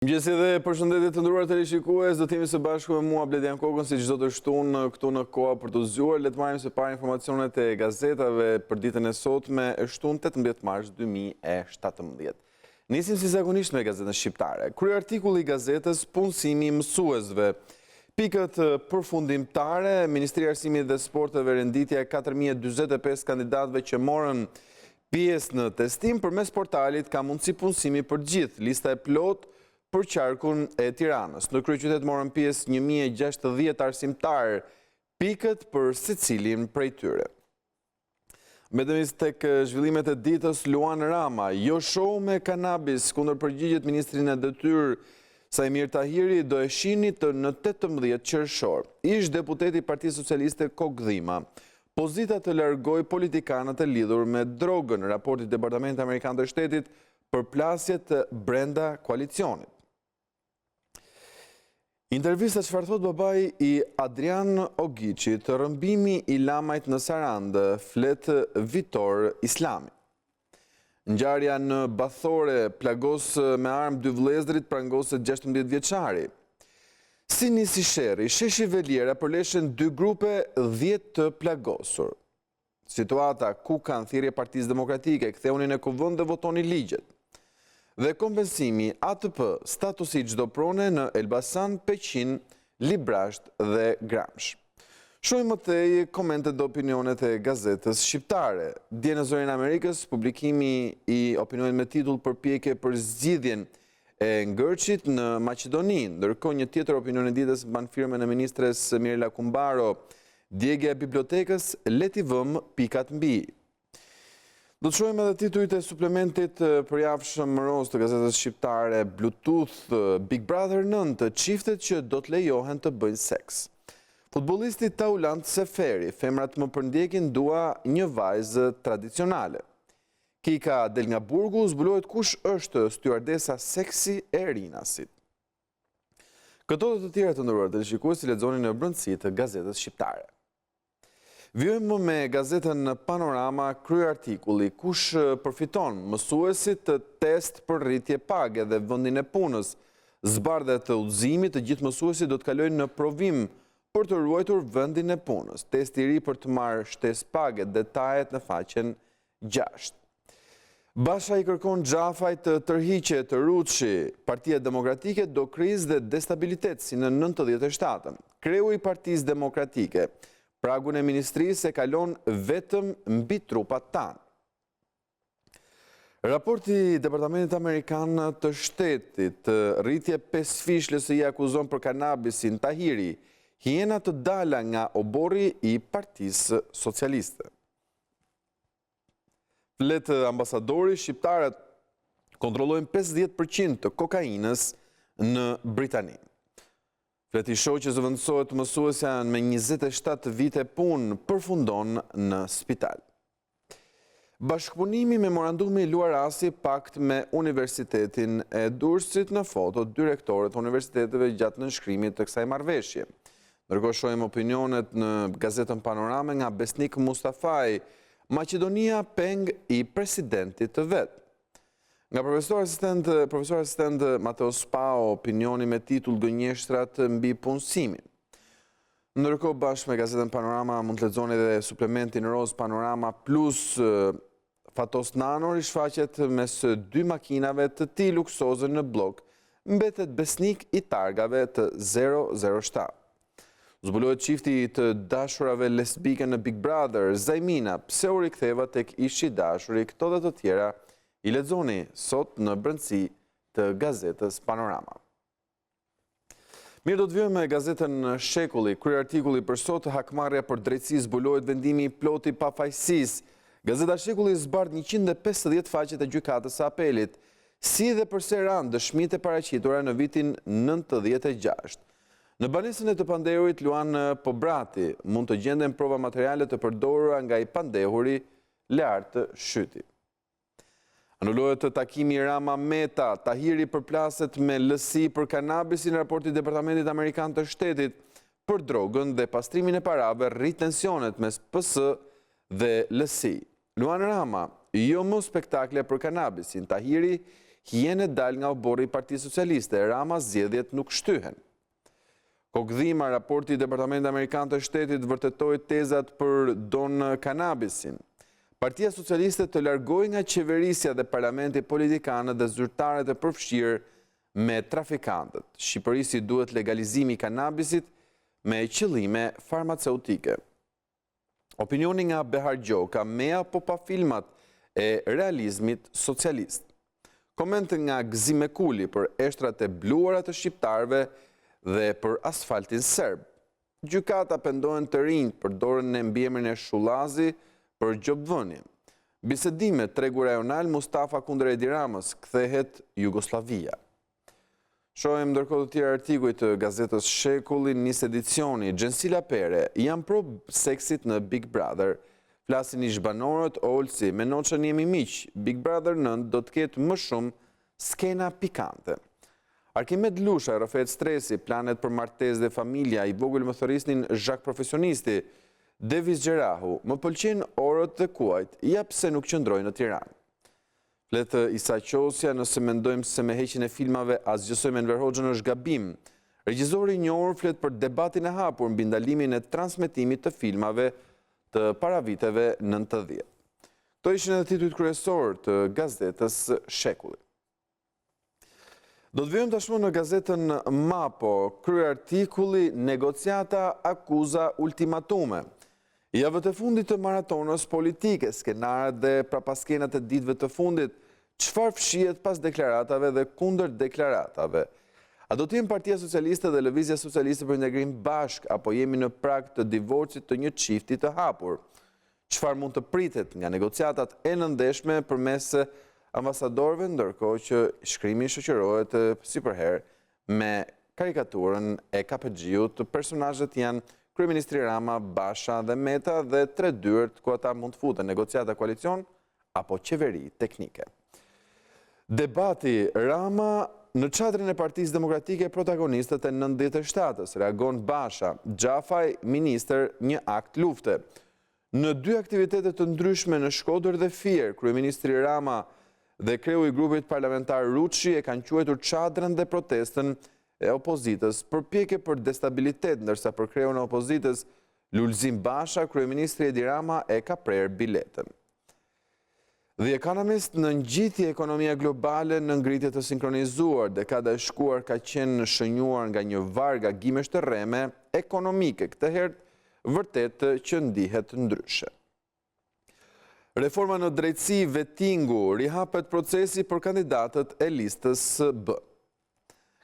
Mëngjesi dhe përshëndetje të nderuar teleshikues, do të jemi së bashku me mua Bledian Kokën si çdo të shtunë këtu në koha për të zgjuar. Le të marrim së pari informacionet e gazetave për ditën e sotme, shtunë 18 mars 2017. Nisim si zakonisht me gazetën shqiptare. Kryeartikulli i gazetës Punësimi i mësuesve. Pikët përfundimtare, Ministria e Arsimit dhe Sporteve renditja 4045 kandidatëve që morën pjesë në testim përmes portalit Ka mundësi punësimi për gjithë. Lista e plotë për qarkun e Tiranës. Në kryeqytet morën pjesë 1060 arsimtarë, pikët për secilin prej tyre. Mbetemi tek zhvillimet e ditës, Luan Rama, jo show me kanabis, kundër përgjigjet ministrin e detyrë Sajmir Tahiri, do e shinit në 18 qershor. Ish deputeti Partisë Socialiste Kokdhima, pozita të largoj politikanët e lidhur me drogën, raporti Departamentit Amerikan të Shtetit për plasjet brenda koalicionit. Intervista çfarë thot babai i Adrian Ogiçit, rrëmbimi i lamajt në Sarandë, flet Vitor Islami. Ngjarja në Bathore, plagos me armë 2 vëllezërit prangoset 16 vjeçari. Si nisi sherri, sheshi Veliera përleshen 2 grupe 10 të plagosur. Situata ku kanë thirrje Partisë Demokratike, ktheunin në kuvend dhe votoni ligjet. Dhe kompensimi ATP statusi çdo prone në Elbasan, Peqin, Librasht dhe Gramsh. Shohim më tej komentet dhe opinionet e gazetës shqiptare. Dje në Zërin e Amerikës, publikimi i opinionit me titull Përpjekje për zgjidhjen e ngërçit në Maqedoni, ndërkohë një tjetër opinion e ditës mban firmën e ministres Mirela Kumbaro, djegja e bibliotekës, le t'i vëmë pikat mbi. Do të shohim edhe titujt e suplementit përjavshëm roz të gazetës shqiptare, Bluetooth, Big Brother 9, çiftet që do të lejohen të bëjnë seks. Futbollisti Taulant Seferi, femrat më përndjekin dua një vajzë tradicionale. Kika del nga burgu, zbulohet kush është styardesa seksi e Rinasit. Këto dhe të tjera të nderuar teleshikues, lexoni në brendësi të gazetës shqiptare. Vjojmë me gazetën Panorama, kryeartikulli, kush përfiton, mësuesit test për rritje page dhe vendin e punës. Zbardhet të udhëzimit, të gjithë mësuesit do të kalojnë në provim për të ruajtur vendin e punës. Testi i ri për të marrë shtesë page, detajet në faqen 6. Basha i kërkon Xhafaj të tërhiqet Ruçi. Partia Demokratike do krizë dhe destabilitet si në 97-ën. Kreu i Partisë Demokratike pragun e ministrisë e kalon vetëm mbi trupat tanë. Raporti Departamentit Amerikan të Shtetit, rritje 5 fish LSI akuzon për kanabisin Tahiri, hiena të dala nga oborri i Partisë Socialiste. Flet ambasadori, shqiptarët kontrollojnë 50% të kokainës në Britani. Fleti shoqë zëvendësohet mësuesja me 27 vite punë përfundon në spital. Bashkëpunimi memorandumi Luarasi pakt me Universitetin e Durrësit në foto direktorët universiteteve gjatë nënshkrimit të kësaj marrëveshje. Ndërkohë shohim opinionet në gazetën Panorama nga Besnik Mustafaj, Maqedonia peng i presidentit të vet. Nga profesor asistent Mateo Spao, opinioni me titull Gënjeshtrat mbi punësimin. Ndërkohë bashkë me gazetën Panorama mund të lexoni edhe suplementin roz Panorama Plus. Fatos Nanor i shfaqet mes 2 makinave të tij luksoze në blok, mbetet besnik i targave të 007. Zbulohet çifti të dashurave lesbike në Big Brother, Zajmina, pse u riktheva tek ishi dashuri, këto dhe të tjera i lexoni sot në brendësi të gazetës Panorama. Mirë, do të vijmë me gazetën Shekulli. Kryeartikulli për sot, hakmarrja për drejtësi, zbulohet vendimi i plotë i pafajësisë. Gazeta Shekulli zbardh 150 faqet e gjykatës së apelit, si dhe përse ranë dëshmitë e paraqitura në vitin 96. Në banesën e të pandehurit Luan Pobrati mund të gjenden prova materiale të përdorura nga i pandehuri Lart Shyti. Anullohet takimi Rama Meta, Tahiri përplaset me LSI për kanabisin, raporti Departamentit Amerikan të Shtetit për drogën dhe pastrimin e parave rrit tensionet mes PS dhe LSI. Luan Rama, jo më spektakle për kanabisin. Tahiri hien e dal nga oborri i Partisë Socialiste, Rama zgjedhjet nuk shtyhen. Kokëdhima, raporti i Departamentit Amerikan të Shtetit vërtetoi tezat për Don Cannabisin. Partia Socialiste të largoi nga qeverisja dhe parlamenti politikanë dhe zyrtarët e përfshirë me trafikantët. Shqipërisi duhet legalizimi i kanabisit me qëllime farmaceutike. Opinioni nga Behar Gjoka, me apo pa filmat e realizmit socialist. Komente nga Gzime Kuli për eshtrat e bluara të shqiptarve dhe për asfaltin serb. Gjykata pendohen të rinj për dorën në mbiemrin e Shullazi për gjobdhënien. Bisedime tregu rajonal Mustafa kundër Edi Ramës, kthehet Jugoslavia. Shohem ndërkohë të tjerë artikuj të gazetës Shekulli, nis edicioni, Gjensila Pere, janë pro seksit në Big Brother. Flasin ish banorët, Olsi, me noqën jemi miq, Big Brother 9 do të ketë më shumë skena pikante. Arkimed Lusha, rrëfet stresi, planet për martesë dhe familja, i vogël më thorisnin zhak profesionisti, Devis Gjerahu, më pëlqen orët dhe kuajt, ja pse nuk qëndrojnë në Tiranë. Fletë Isa Qosja, nëse mendojmë se me heqjen e filmave asgjësojmë Enver Hoxhën është gabim. Regjizori i njohur flet për debatin e hapur mbi ndalimin e transmetimit të filmave të paraviteve 90. Kto ishin edhe titujt kryesor të gazetës Shekulli. Do të vijmë tashmë në gazetën Mapo, krye artikulli negociata akuza ultimatume. Javët e fundit të maratonës politike, skenaret dhe prapaskenat e ditëve të fundit, çfarë fshihet pas deklaratave dhe kundër deklaratave? A do të jenë Partia Socialiste dhe Lëvizja Socialiste për Integrim bashk, apo jemi në prag të divorcit të një çifti të hapur? Çfarë mund të pritet nga negociatat e nëndeshme përmes ambasadorëve, ndërkohë që shkrimi shoqërohet si përherë me karikaturën e KPG-ut, personazhet janë Kryeministri Rama, Basha dhe Meta dhe tre dyert ku ata mund të futen negociata koalicion apo qeveri teknike. Debati Rama në çadrin e Partisë Demokratike, protagonistët e 97-s, reagon Basha, Xhafaj, ministër, një akt lufte. Në dy aktivitete të ndryshme në Shkodër dhe Fier, Kryeministri Rama dhe kreu i grupit parlamentar Ruçi e kanë quajtur çadrën dhe protestën e opozitës përpjekje për destabilitet, ndërsa për kreun e opozitës Lulzim Basha, kryeministri Edi Rama e ka prerë biletën. The Economist, në ngjitje ekonomia globale në ngritje të sinkronizuar, dekada e shkuar ka qenë shënjuar nga një varg agimesh të rreme ekonomike, këtë herë vërtet që ndihet ndryshe. Reforma në drejtësi, vettingu, rihapet procesi për kandidatët e listës B.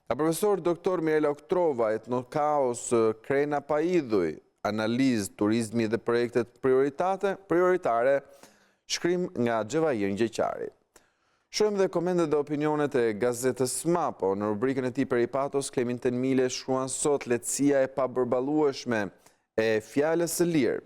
Ka profesor Dr. Mirela Oktrova, etnokaos Krena Paidhuj, analizë, turizmi dhe projektet prioritare, shkrim nga Gjevahir Ngjeqari. Shohim dhe komentet dhe opinionet e gazetës Mapo. Në rubrikën e tij Peripatos, Klemin Tenmile shkruan sot lehtësia e paborballueshme e fjalës së lirë.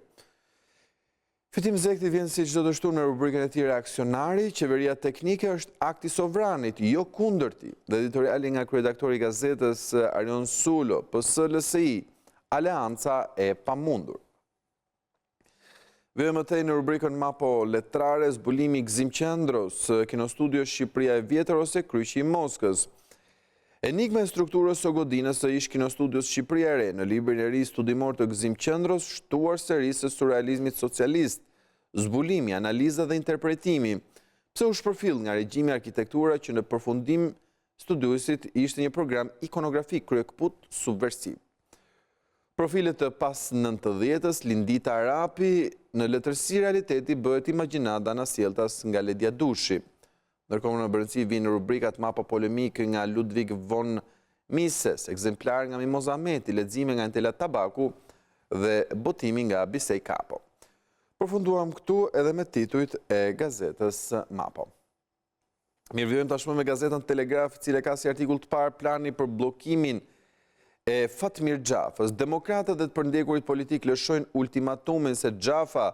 Fitim Zekti vjen si çdo të shtu në rubrikën e tij Reaksionari, qeveria teknike është akti sovranit, jo kundërti. Dhe editoriali nga kryeredaktori i gazetës Arion Sulo, PS-LSI, aleanca e pamundur. Vjen më tej në rubrikën Mapo letrare, zbulimi i Gzim Qendros, Kinostudio Shqipëria e vjetër ose Kryqi i Moskës. Enigma e strukturës së godinës së ish Kinostudios Shqipëria e re, në librin e ri studimor të Gzim Qendros, shtuar serisë së surrealizmit socialist, zbulimi, analiza dhe interpretimi, pse u shpërfill nga regjimi arkitektura që në përfundim studiuesit ishte një program ikonografik kryekput subversiv. Profilet të pas 90-s, Lindita Arapi, në letërsi realiteti bëhet imagjinata Nasjeltas nga Ledja Dushi. Ndërkohë në bërënci vinë rubrikat Mapa polemik nga Ludvig von Mises, ekzemplar nga Mimoza Meti, lexime nga Entela Tabaku dhe botimi nga Bisej Kapo. Përfunduam këtu edhe me titujt e gazetës Mapo. Mirë vijojmë tashmë me gazetën Telegraf, cila ka si artikull të parë plani për bllokimin e Fatmir Xhafës. Demokratët dhe të përndjekurit politik lëshojnë ultimatumin se Xhafa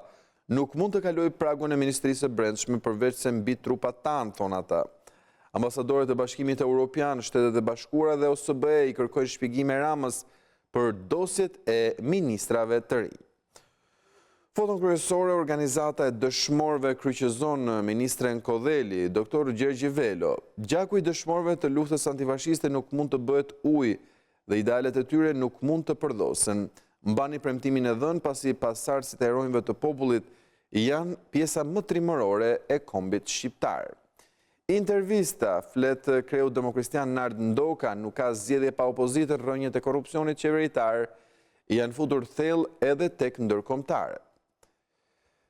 nuk mund të kaloj pragun e Ministrisë së Brendshme përveç se mbi trupa tanë, thonë ata. Ambasadorët e Bashkimit Evropian, Shtetet e Bashkuara dhe OSBE i kërkojnë shpjegime Ramës për dosjet e ministrave të rinj. Foton kryesore, organizata e dëshmorëve kryqëzon ministren Kodheli, doktor Gjergji Velo. Gjaku i dëshmorëve të luftës antifashiste nuk mund të bëhet ujë dhe idealet e tyre nuk mund të përdosen. Mbani premtimin e dhënë pasi pasardhësit e heronjve të popullit janë pjesa më trimërore e kombit shqiptar. Intervista flet kreu demokristian Nard Ndoka, nuk ka zgjedhje pa opozitën, rrënjët e korrupsionit qeveritar janë futur thellë edhe tek ndërkombëtarët.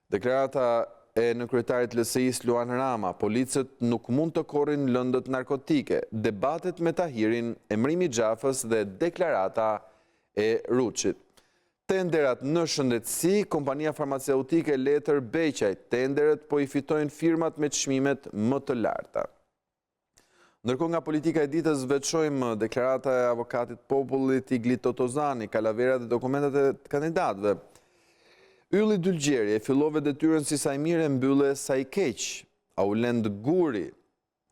Deklarata e në kryetarit LSI-s Luan Rama, policët nuk mund të korrin lëndët narkotike, debatet me Tahirin, emrimi Xhafës dhe deklarata e Ruçit. Tenderat në shëndetësi, kompania farmaceutike Letër Beqaj, tenderet po i fitojnë firmat me çmimet më të larta. Ndërkohë nga politika e ditës veçojmë deklarata e avokatit popullit Igli Totozani, kalaverat dhe dokumentat e kandidatëve. Ylli Dylgjeri e fillove detyrën si sa i mirë e mbylle sa i keq, Aulend Guri,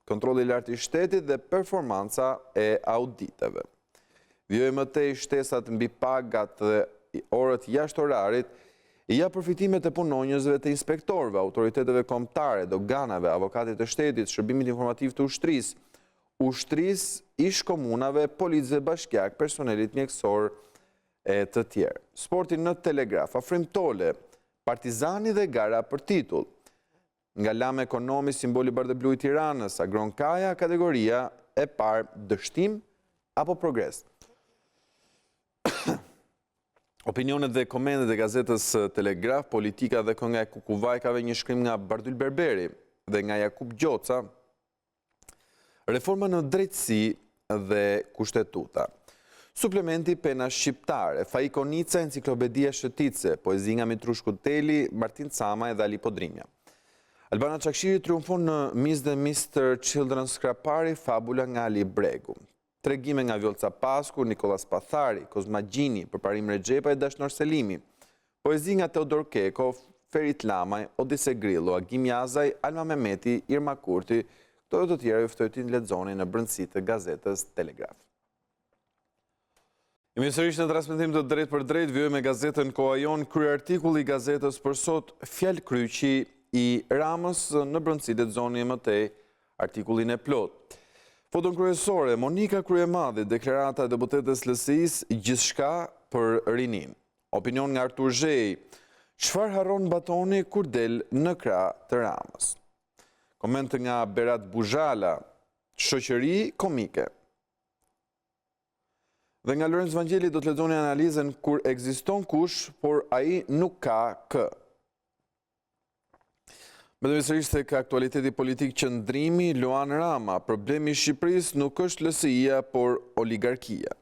kontrolli i lartë i shtetit dhe performanca e auditeve. Vjoj më tej shtesat mbi pagat dhe orët jashtë orarit, ja përfitimet e punonjësve të inspektorëve, autoriteteve kombëtare, doganave, avokatit të shtetit, shërbimit informativ të ushtrisë, ish komunave, policëve bashkiak, personelit mjekësor e të tjerë. Sporti në Telegraf, afrim tole, Partizani dhe gara për titull. Nga lame ekonomi, simboli bardhë blu i Tiranës, Agron Kaja, kategoria e parë, dështim apo progres. Opinionet dhe komendet e gazetës Telegraf, politika dhe kënga e Kukuvajkave, një shkrim nga Bardyl Berberi dhe nga Jakub Gjoca, reforma në drejtësi dhe kushtetuta. Suplementi pena shqiptare, Faikonica, enciklopedia shëtitse, poezi nga Mitrushku Teli, Martin Camaj dhe Ali Podrinja. Albana Çakshiri triumfon në Miss dhe Mr. Children Skrapari, fabula nga Ali Bregu. Tregime nga Vjolca Pasku, Nikolas Pathari, Kozma Gjini, Përparim Rexhepa e Dashnor Selimi. Poezi nga Teodor Keko, Ferit Lamaj, Odise Grillo, Agim Jazaj, Alma Mehmeti, Irma Kurti, këto dhe të tjera ju ftoj në lexoni në brendësi të gazetës Telegraf. Jemi sërish në transmetim të drejt për drejt, vjoj me gazetën Koha Jon, kryartikulli i gazetës për sot, Fjal Kryqi i Ramës në brendësi lexoni më tej artikullin e plot. Foton kryesore, Monika Kryemadhi, deklarata e deputetes LSI-s, gjithçka për rinin. Opinion nga Artur Zhej, çfarë harron Batoni kur del në krah të Ramës. Koment nga Berat Buzhala, shoqëri komike. Dhe nga Lorenz Vangeli do të lexoni analizën kur ekziston kush, por ai nuk ka kë. Mbetemi sërish tek aktualiteti politik qëndrimi, Luan Rama, problemi i Shqipërisë nuk është LSI-ja, por oligarkia.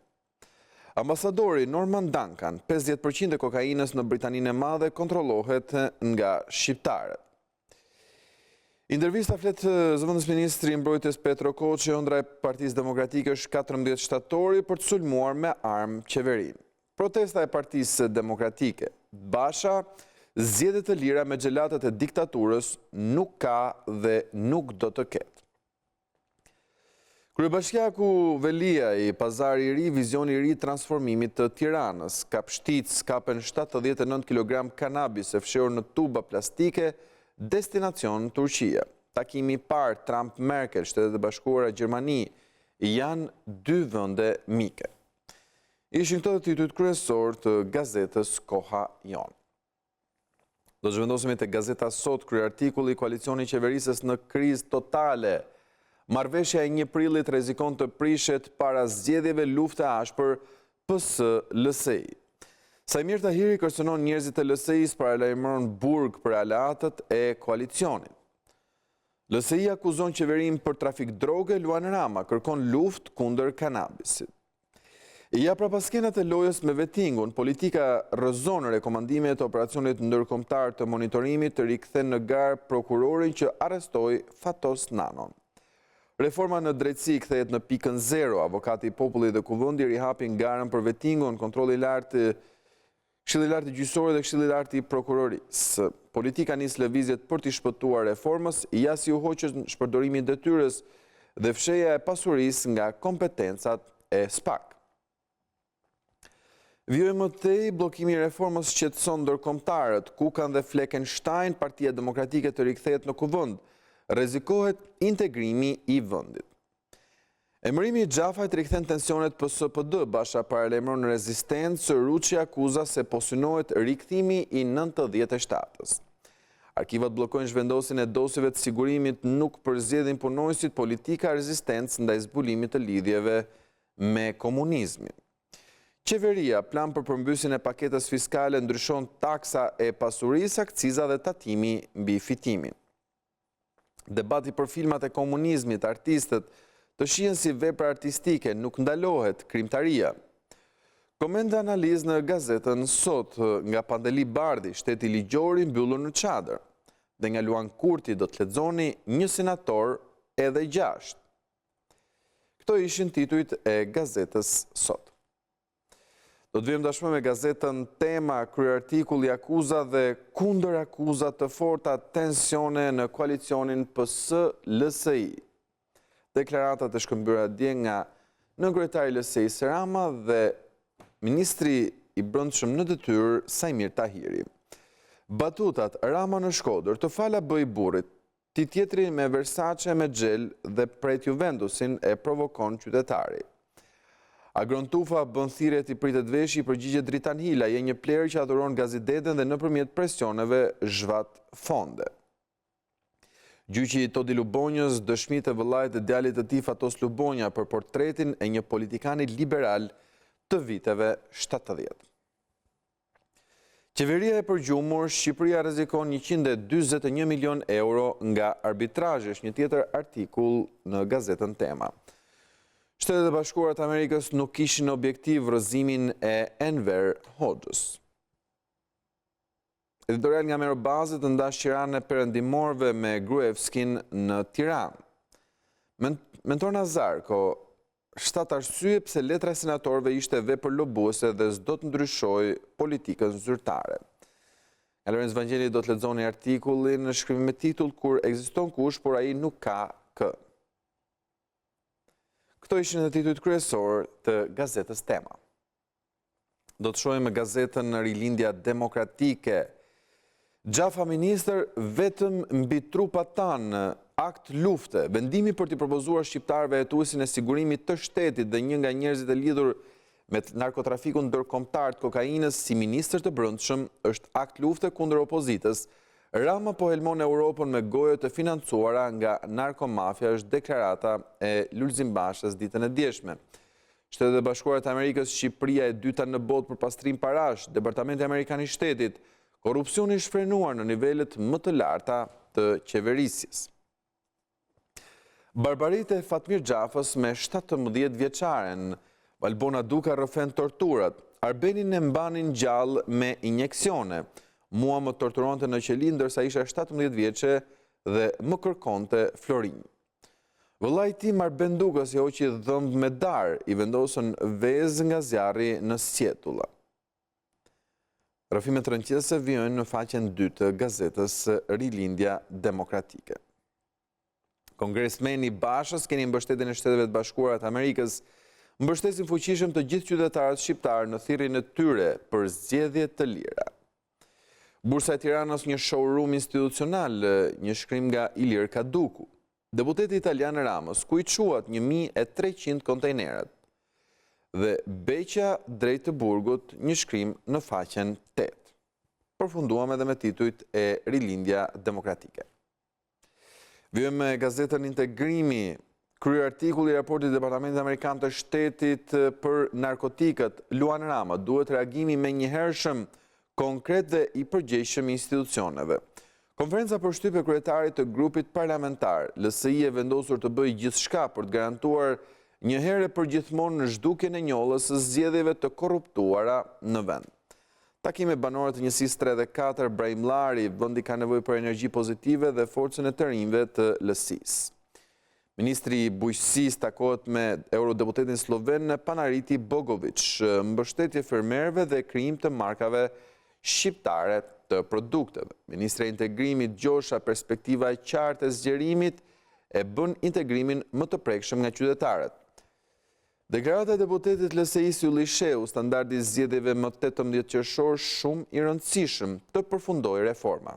Ambasadori Norman Duncan, 50% e kokainës në Britaninë e Madhe kontrollohet nga shqiptarët. Intervista flet zëvendës ministri i mbrojtjes Petro Koçi, ëndra e Partisë Demokratike është 14 shtatori për të sulmuar me armë qeverinë. Protesta e Partisë Demokratike, Basha, zgjedhje të lira me xhelatët e diktaturës nuk ka dhe nuk do të ketë. Kryebashkiaku Velia i Pazari i Ri, vizioni i ri transformimit të Tiranës, kap shtic, kapen 79 kg kanabis e fshehur në tuba plastike, destinacion Turqia. Takimi parë Trump-Merkel, Shtetet e Bashkuara Gjermani, janë dy vende mike. Ishin këto titujt kryesor të gazetës Koha Jon. Do të zhvendosemi te Gazeta Sot, kryartikulli koalicioni qeverisës në krizë totale. Marrëveshja e 1 prillit rrezikon të prishet para zgjedhjeve, lufte ashpër PS-LSI. Sajmir Tahiri kërcënon njerëzit e LSI-s, paralajmëron burg për aleatët e koalicionit. LSI akuzon qeverinë për trafik droge, Luan Rama kërkon luftë kundër kanabisit. Ja pra pas skenat e lojës me vettingun, politika rrëzon rekomandimet e operacionit ndërkombëtar të monitorimit të rikthen në garë prokurorin që arrestoi Fatos Nanon. Reforma në drejtësi kthehet në pikën 0, avokati i popullit dhe kuvendi rihapin garën për vettingun, kontrolli i lartë Këshilli i lartë i gjyqësorit dhe Këshilli i lartë i prokurorisë. Politika nis lëvizjet për t'i shpëtuar reformës, ja si u hoqës në shpërdorimin e detyrës dhe fshehja e pasurisë nga kompetencat e SPAK. Vjoj më tej, bllokimi i reformës shqetëson ndërkombëtarët, Kukan dhe Fleckenstein, Partia Demokratike të rikthehet në kuvend, rrezikohet integrimi i vendit. Emërimi i Xhafajt rikthen tensionet PSD, Basha paralajmëron rezistencë, Ruçi akuza se po synohet rikthimi i 97-s. Arkivat bllokojnë zhvendosjen e dosjeve të sigurimit, nuk përzgjedhin punonësit, politika rezistencë ndaj zbulimit të lidhjeve me komunizmin. Qeveria plan për përmbysjen e paketës fiskale, ndryshon taksa e pasurisë, akciza dhe tatimi mbi fitimin. Debati për filmat e komunizmit, artistët të shihen si vepra artistike, nuk ndalohet krimtaria. Koment dhe analizë në gazetën Sot nga Pandeli Bardhi, shteti ligjori mbyllur në çadër. Dhe nga Luan Kurti do të lexoni një senator edhe 6. Këto ishin titujt e gazetës Sot. Do të vijmë tashmë me gazetën Tema, kryerartikulli akuza dhe kundër akuza të forta, tensione në koalicionin PS-LSI. Deklaratat e shkëmbyer dje nga nënkryetari i LSI-s Rama dhe ministri i Brendshëm në detyrë Sajmir Tahiri. Batutat Rama në Shkodër, të fala bëj burrit, ti tjetri me Versace me xhel dhe pret Juventusin e provokon qytetari. Agron Tufa bën thirrje i pritet veshi, i përgjigjet Dritan Hila, je një pler që adhuron Gazideten dhe nëpërmjet presioneve zhvat fonde. Gjyqi Todi Lubonjës, dëshmitë e vëllait të djalit të tij Fatos Lubonja për portretin e një politikani liberal të viteve 70. Qeveria e përgjumur, Shqipëria rrezikon 141 milion euro nga arbitrazhi, një tjetër artikull në gazetën Tema. Shtetet e Bashkuara të Amerikës nuk kishin objektiv rrëzimin e Enver Hoxhës. Editorial nga Merobazit të ndash Qiranën e perëndimorëve me Gruevskin në Tiranë. Mentor Nazarko, 7 arsye pse letra e senatorëve ishte vepër lobuese dhe s'do të ndryshojë politikën zyrtare. Lorenz Vangeli do të lexoni artikullin në shkrim me titull Kur ekziston kush, por ai nuk ka kë. Këto ishin edhe titujt kryesor të gazetës Tema. Do të shohim me gazetën Rilindja Demokratike. Xhafa ministër vetëm mbi trupat tanë, akt lufte, vendimi për t'i propozuar shqiptarëve hetuesin e sigurimit të shtetit dhe një nga njerëzit e lidhur me narkotrafikun ndërkombëtar të kokainës si ministër të brendshëm është akt lufte kundër opozitës. Rama po helmon Europën me goje të financuara nga narkomafia, është deklarata e Lulzim Bashës ditën e djeshme. Shtetet e Bashkuara të Amerikës, Shqipëria e dyta në botë për pastrim parash, Departamenti Amerikan i Shtetit, korrupsioni shfrenuar në nivelet më të larta të qeverisjes. Barbarit e Fatmir Xhafës me 17 vjeçaren, Valbona Duka rrëfen torturat, Arbenin e mbanin gjallë me injeksione, mua më torturonte në qeli ndërsa isha 17 vjeçe dhe më kërkonte florinj. Vëllai i tij Arben Dukës i hoqi dhëmb me dar, i vendosën vezë nga zjarri në sjetulla. Rrëfimet rënqese vijnë në faqen 2 të gazetës Rilindja Demokratike. Kongresmeni Bashës, keni mbështetjen e Shteteve të Bashkuara të Amerikës, mbështesin fuqishëm të gjithë qytetarët shqiptarë në thirrjen e tyre për zgjedhje të lira. Bursa e Tiranës, një showroom institucional, një shkrim nga Ilir Kaduku. Deputeti italian Ramës, ku i quat 1300 kontejnerat. Dhe beqja drejt të burgut, një shkrim në faqen 8. Përfunduam edhe me titujt e Rilindja Demokratike. Vijmë me gazetën Integrimi, kryerartikulli i raportit Departamentit Amerikan të Shtetit për narkotikët, Luan Rama, duhet reagimi menjëhershëm, konkret dhe i përgjegjshëm institucioneve. Konferenca për shtypje kryetarit të grupit parlamentar, LSI e vendosur të bëjë gjithçka për të garantuar një herë për gjithmonë në zhdukjen e njollës së zgjedhjeve të korruptuara në vend. Takime banorët të njësisë 3 dhe 4, Brahim Llari, vendi ka nevojë për energji pozitive dhe forcën e të rinjve të LSI-s. Ministri i Bujqësisë takohet me eurodeputetin sloven Panariti Bogovic, mbështetje fermerëve dhe krijim të markave shqiptare të produkteve. Ministri i Integrimit Gjosha, perspektiva e qartë e zgjerimit e bën integrimin më të prekshëm nga qytetarët. Deklarata e deputetit LSI-s Ylli Sheu, standardi i zgjedhjeve më 18 qershor, shumë i rëndësishëm të përfundojë reforma.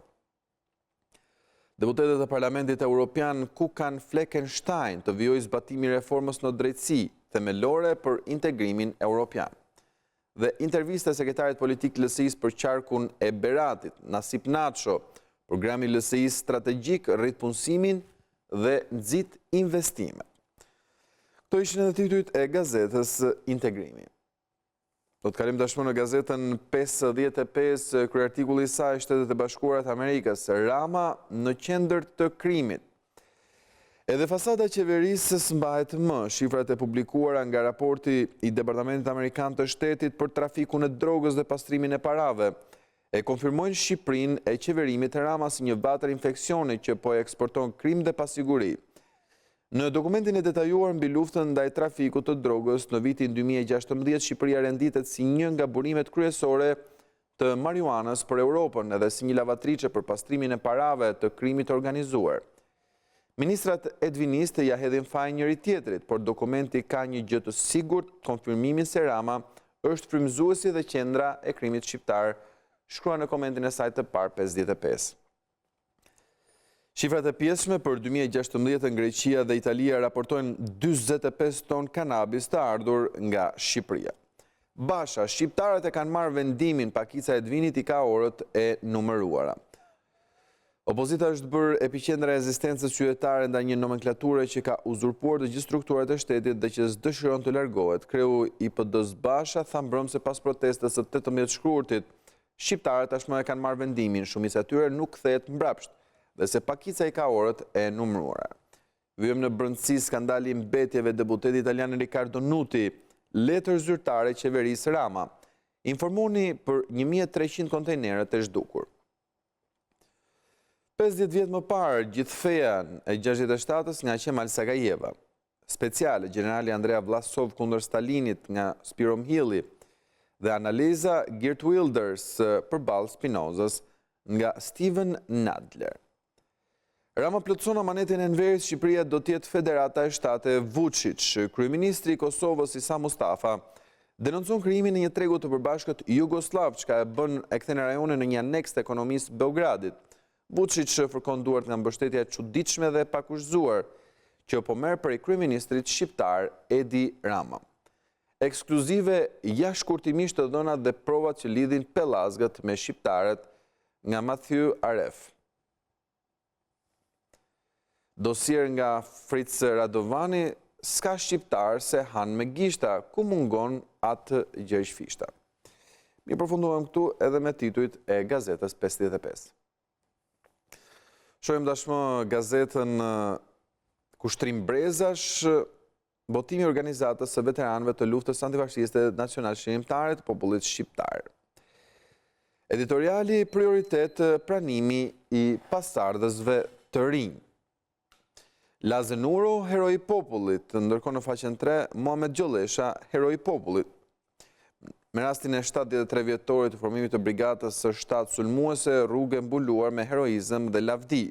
Deputetët e Parlamentit Evropian Kukan Fleckenstein të vijojnë zbatimi i reformës në drejtësi themelore për integrimin evropian. Dhe intervista e sekretarit politik LSI-s për qarkun e Beratit, Nasip Nacho, programi LSI-s strategjik rrit punësimin dhe nxit investime. Këto ishin edhe titujt e gazetës Integrimi. Do të kalim tashmë në gazetën 55, kryerartikulli i saj Shtetet e Bashkuara të Amerikës, Rama në qendër të krimit. Edhe fasada e qeverisë s'mbahet më, shifrat e publikuara nga raporti i Departamentit Amerikan të Shtetit për trafikun e drogës dhe pastrimin e parave, e konfirmojnë Shqipërinë e qeverimit të Rama si një vatër infeksioni që po e eksporton krim dhe pasiguri. Në dokumentin e detajuar mbi luftën ndaj trafikut të drogës në vitin 2016, Shqipëria renditet si një nga burimet kryesore të marijuanës për Europën, edhe si një lavatriçe për pastrimin e parave të krimit organizuar. Ministrat edvinistë ja hedhin faj njëri tjetrit, por dokumenti ka një gjë të sigurt, konfirmimin se Rama është frymëzuesi dhe qendra e krimit shqiptar, shkrua në komentin e saj të parë 55. Shifrat e pjesme për 2016 në Greqia dhe Italia raportojnë 45 ton kanabis të ardhur nga Shqipëria. Basha, shqiptarët e kanë marrë vendimin, pakica e Edvinit i ka orët e numëruara. Opozita është bërë epiqendra e rezistencës qytetare ndaj një nomenklature që ka uzurpuar të gjithë strukturat e shtetit dhe që dëshiron të largohet. Kreu i PD-s Basha tha mbrëmse pas protestës së 18 shkurtit, shqiptarët tashmë e kanë marrë vendimin, shumica e tyre nuk kthehet mbrapsht, dhe se pakica i ka orët e numëruara. Vyem në brëndësi skandali mbetjeve deputeti italian Riccardo Nuti, letër zyrtare qeverisë Rama, informoni për 1300 kontejnerët e zhdukur. 50 vjetë më parë, gjithë feja e 67-ës nga Qemal Sakajeva, speciale generali Andrea Vlasov kundër Stalinit nga Spiro Mhili dhe analiza Geert Wilders përballë Spinozës nga Steven Nadler. Rama plotëson amanetin e Enverit, Shqipëria do t'jetë Federata e Shtate Vučić. Kryeministri i Kosovës Isa Mustafa denoncon krijimin e një tregu të përbashkët Jugoslav, çka e kthen rajonin në një aneks të ekonomisë Beogradit. Vučić fërkon duart nga mbështetja e çuditshme dhe e pakushzuar që po merr prej kryeministrit shqiptar Edi Rama. Ekskluzive jashtëkurtimisht të dhënat dhe provat që lidhin pellazgët me shqiptarët nga Matthew Aref. Dosier nga Fritz Radovani, s'ka shqiptar se han me gishta, ku mungon atë gjëj fishta. Mi përfunduam këtu edhe me titujt e gazetës 55. Shohim tashmë gazetën Kushtrim Brezash, botimi i organizatës së veteranëve të luftës antifashiste nacional shënimtare të popullit shqiptar. Editoriali prioritet pranimi i pastardhësve të rinj. Lazen Uro, heroi i popullit, ndërkohë në faqen 3, Muhamet Gjollesha, heroi i popullit. Me rastin e 73 vjetorit të formimit të brigatës së 7 sulmuese, rrugë mbuluar me heroizëm dhe lavdi.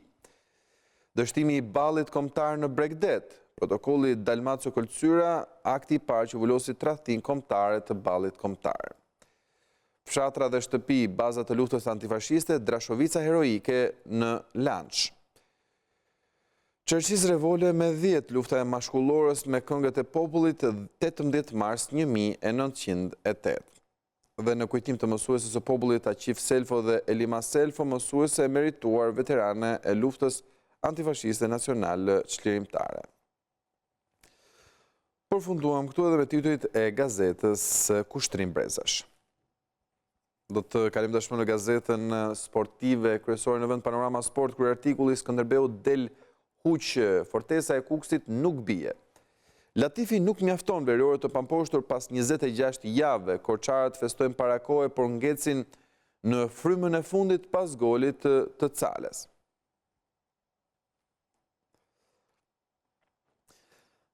Dështimi i ballit kombëtar në Bregdet, protokolli Dalmaco Kolcyra, akti i parë që vullosi tradhtin kombëtare të ballit kombëtar. Fshatra dhe shtëpi, baza të luftës antifashiste, Drashovica heroike në Lanç. Qerqis revole me 10, lufta e mashkullorës me këngët e popullit 18 mars 1908. Dhe në kujtim të mësuesës së popullit Aqif Selfo dhe Elima Selfo, mësuese e merituar veterane e luftës antifashiste nacionale çlirimtare. Përfunduam këtu edhe me titujt e gazetës Kushtrim Brezash. Do të kalim tashmë në gazetën sportive kryesore në vend Panorama Sport, kryerartikulli Skënderbeu del huq, fortesa e Kukësit nuk bie. Latifi nuk mjafton veriorët të pamposhtur pas 26 javë. Korçarët festojnë para kohe, por ngecin në frymën e fundit pas golit të Cales.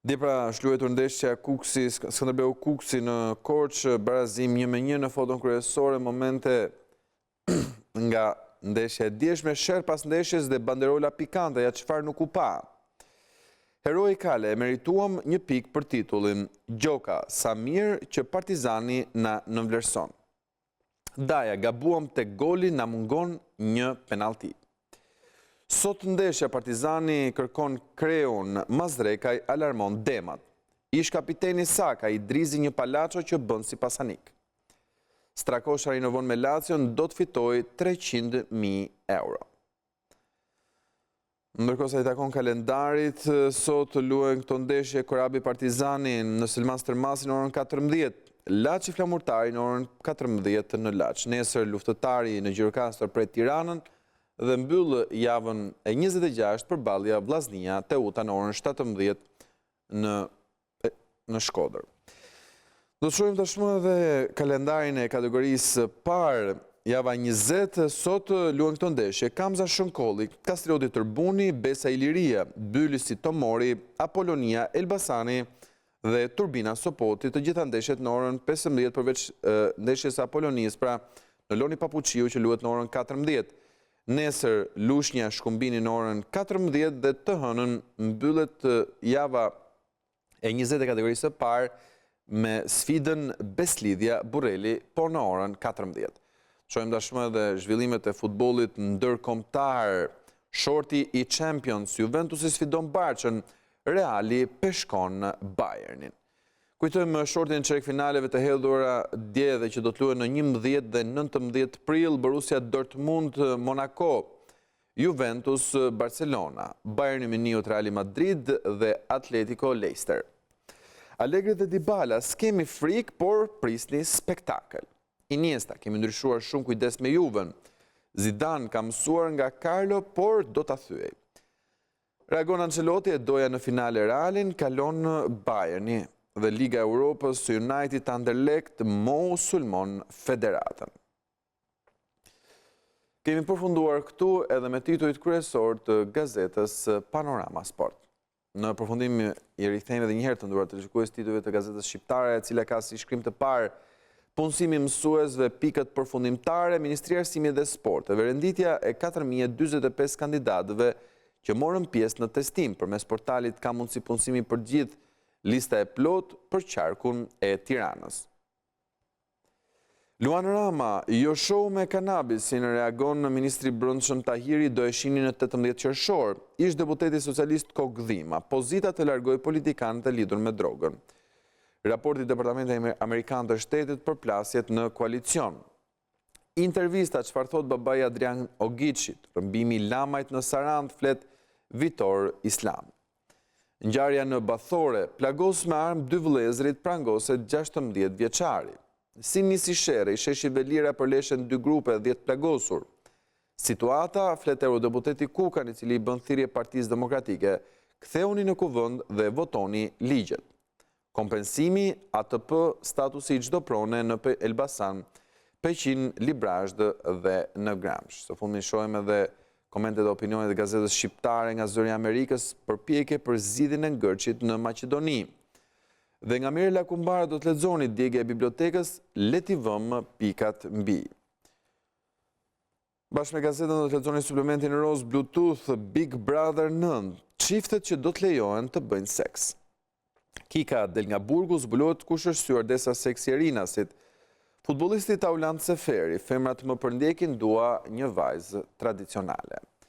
Dje pra shluetur ndeshja Skënderbeu Kukësi në Korçë, barazim 1-1 në foton kryesore, momente nga ndeshja e djeshme, sherr pas ndeshjes dhe banderola pikante, ja çfarë nuk u pa. Heroi Kale, merituam një pikë për titullin. Gjoka, sa mirë që Partizani na nënvlerëson. Daja, gabuam te goli na mungon një penalti. Sot ndeshja Partizani kërkon Kreun, Mazrekaj alarmon Demat. Ish kapiteni Saka i drizi një palaço që bën si pasanik. Strakosha rinovon me Lacion do të fitoj 300.000 euro. Ndërkohë sa i takon kalendarit, sot luajnë këto ndeshje Korabi Partizani në Selman Stërmasi në orën 14, Laçi Flamurtari në orën 14 në Laç. Nesër Luftëtari në Gjirokastër prej Tiranën dhe mbyll javën e 26 përballja Vllaznia Teuta në orën 17 në Shkodër. Do të shohim tashmë edhe kalendarin e kategorisë parë. Java 20, sot luajnë këto ndeshje, Kamza Shënkolli, Kastrioti Tërbuni, Besa Iliria, Bylisi Tomori, Apolonia Elbasani dhe Turbina Sopoti, të gjitha ndeshjet në orën 15 përveç ndeshjes Apolonis, pra në Loni Papuqiu që luhet në orën 14. Nesër Lushnja Shkumbini në orën 14 dhe të hënën mbyllet java e 20 e kategorisë së parë me sfidën Beslidhja Burreli, por në orën 14. Shohim tashmë edhe zhvillimet e futbollit ndërkombëtar. Shorti i Champions, Juventusi sfidon Barçën, Reali peshkon Bayernin. Kujtojmë shortin e çerkfinaleve të hedhura dje dhe që do të luhen në 11 dhe 19 prill, Borussia Dortmund Monaco, Juventus Barcelona, Bayern Munich Real Madrid dhe Atletico Leicester. Allegri dhe Dybala, s'kemi frikë, por prisni spektakël. Iniesta, kemi ndryshuar shumë kujdes me Juven. Zidane ka mësuar nga Carlo, por do ta thyej. Reagon Ancelotti, e doja në finale Realin, kalon në Bayerni dhe Liga Europës United Anderlecht mo sulmon federatën. Kemi përfunduar këtu edhe me titujt kryesor të gazetës Panorama Sport. Në përfundim i rikthehemi edhe një herë të nderuar televizionistë titujve të gazetës shqiptare, e cila ka si shkrim të parë punësimi mësuesve pikët përfundimtare, Ministria e Arsimit dhe Sporteve, renditja e 4045 kandidatëve që morën pjesë në testim përmes portalit Ka mundësi punësimi për gjithë, lista e plot për qarkun e Tiranës. Luan Rama, jo show me kanabisin, reagon në Ministri Brendshëm Tahiri, do e shihni në 18 qershor. Ish deputeti socialist Kogdhima, pozita të largoj politikanët e lidhur me drogën. Raporti Departamentit Amerikan të Shtetit për plasjet në koalicion. Intervista çfarë thot babai Adrian Ogiçit, rrëmbimi lamajt në Sarand, flet Vitor Islami. Ngjarja në Bathore, plagos me armë 2 vëllezërit, prangoset 16 vjeçari. Si nisi sherri, sheshi Velira për leshen 2 grupe, 10 plagosur. Situata, flet eurodeputeti Kukan, i cili bën thirrje Partisë Demokratike, ktheuni në kuvend dhe votoni ligjet. Kompensimi, ATP, statusi i çdo prone në Elbasan, Peqin, Librazhd dhe në Gramsh. Së fundmi shohim edhe komentet e opinionit e gazetës shqiptare nga zëri i Amerikës, përpjekje për zgjidhjen e ngërçit në Maqedoni. Dhe nga Mirela Kumbara do të lexoni djegja e bibliotekës, le t'i vëmë pikat mbi. Bashkë me gazetën do të lexoni suplementin roz Bluetooth Big Brother 9, çiftet që do të lejohen të bëjnë seks. Kika del nga burgu, zbulohet kush është stjuardesa seksi e Rinasit. Futbollisti Taulant Seferi, femrat më përndjekin dua një vajzë tradicionale.